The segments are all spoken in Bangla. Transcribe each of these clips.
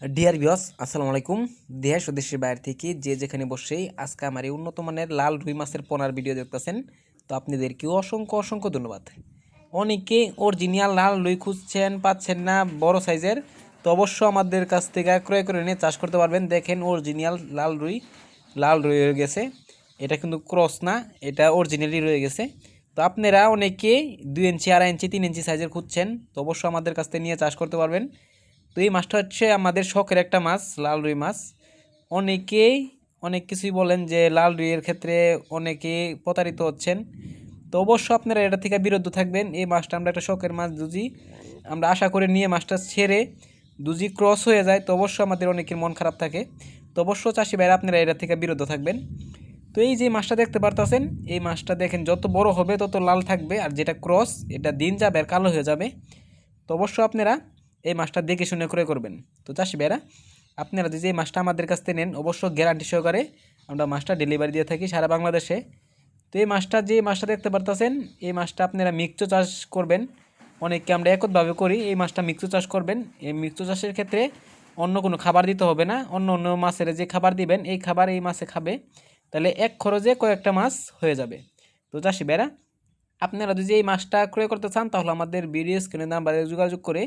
ডিয়ার ভিউয়ার্স আসসালামু আলাইকুম। দেশ ও দেশের বাইরে থেকে যে যেখানে বসেই আজকে আমার এই উন্নত মানের লাল রুই মাছের পোনার ভিডিও দেখতেছেন, তো আপনাদেরকে অসংখ্য অসংখ্য ধন্যবাদ। অনেকে অরিজিনাল লাল রুই খুঁজছেন, পাচ্ছেন না বড় সাইজের, তো অবশ্য আমাদের কাছ থেকে ক্রয় করে নিয়ে চাষ করতে পারবেন। দেখেন অরিজিনাল লাল রুই রয়ে গেছে। এটা কিন্তু ক্রস না, এটা অরিজিনালি রয়ে গেছে। তো আপনারা অনেকেই 2 ইঞ্চি, 2.5 ইঞ্চি, 3 ইঞ্চি সাইজের খুঁজছেন, তো অবশ্যই আমাদের কাছ থেকে নিয়ে চাষ করতে পারবেন। তো এই মাছটা হচ্ছে আমাদের শখের একটা মাছ, লাল রুই মাছ। অনেকেই অনেক কিছুই বলেন যে লাল রুইয়ের ক্ষেত্রে অনেকেই প্রতারিত হচ্ছেন, তো অবশ্য আপনারা এটা থেকে বিরত থাকবেন। এই মাছটা আমরা একটা শখের মাছ, যদি আমরা আশা করে নিয়ে মাছটা ছেড়ে দুজি ক্রস হয়ে যায়, তো অবশ্য আমাদের অনেকের মন খারাপ থাকে। তো অবশ্য চাষি ভাইরা আপনারা এটা থেকে বিরত থাকবেন। তো এই যে মাছটা দেখতে পারতেছেন, এই মাছটা দেখেন যত বড় হবে তত লাল থাকবে, আর যেটা ক্রস এটা দিন যাবে আর কালো হয়ে যাবে। তো অবশ্য আপনারা এই মাছটা দেখে শুনে ক্রয় করবেন। তো চাষি ভাইরা, আপনারা যদি এই মাছটা আমাদের কাছ থেকে নেন, অবশ্য গ্যারান্টি সহকারে আমরা মাছটা ডেলিভারি দিয়ে থাকি সারা বাংলাদেশে। তো এই মাছটা, যে মাছটা দেখতে পারতেছেন, এই মাছটা আপনারা মিক্সড চাষ করবেন। অনেককে আমরা একতভাবে করি, এই মাছটা মিক্সড চাষ করবেন। এই মিক্সড চাষের ক্ষেত্রে অন্য কোনো খাবার দিতে হবে না। অন্য অন্য মাছের যে খাবার দিবেন, এই খাবার এই মাছে খাবে, তাহলে এক খরচে কয়েকটা মাছ হয়ে যাবে। তো চাষি ভাইরা, আপনারা যদি এই মাছটা ক্রয় করতে চান, তাহলে আমাদের ভিডিও স্ক্রিনে নাম্বারে যোগাযোগ করে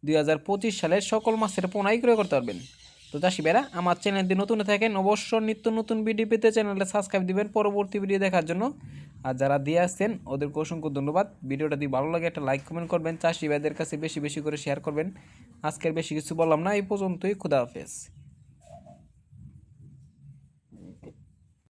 2025 সালের সকল মাছের পোনাই ক্রয় করতে পারবেন। তো চাষি ভাইরা, আমার চ্যানেলটি নতুন থাকেন, অবশ্য নিত্য নতুন ভিডিও পেতে চ্যানেলটা সাবস্ক্রাইব দিবেন পরবর্তী ভিডিও দেখার জন্য। আর যারা দিয়ে আসছেন ওদেরকে অসংখ্য ধন্যবাদ। ভিডিওটা যদি ভালো লাগে একটা লাইক কমেন্ট করবেন, চাষি ভাইদের কাছে বেশি বেশি করে শেয়ার করবেন। আজকের বেশি কিছু বললাম না, এই পর্যন্তই। খুদা হাফেজ।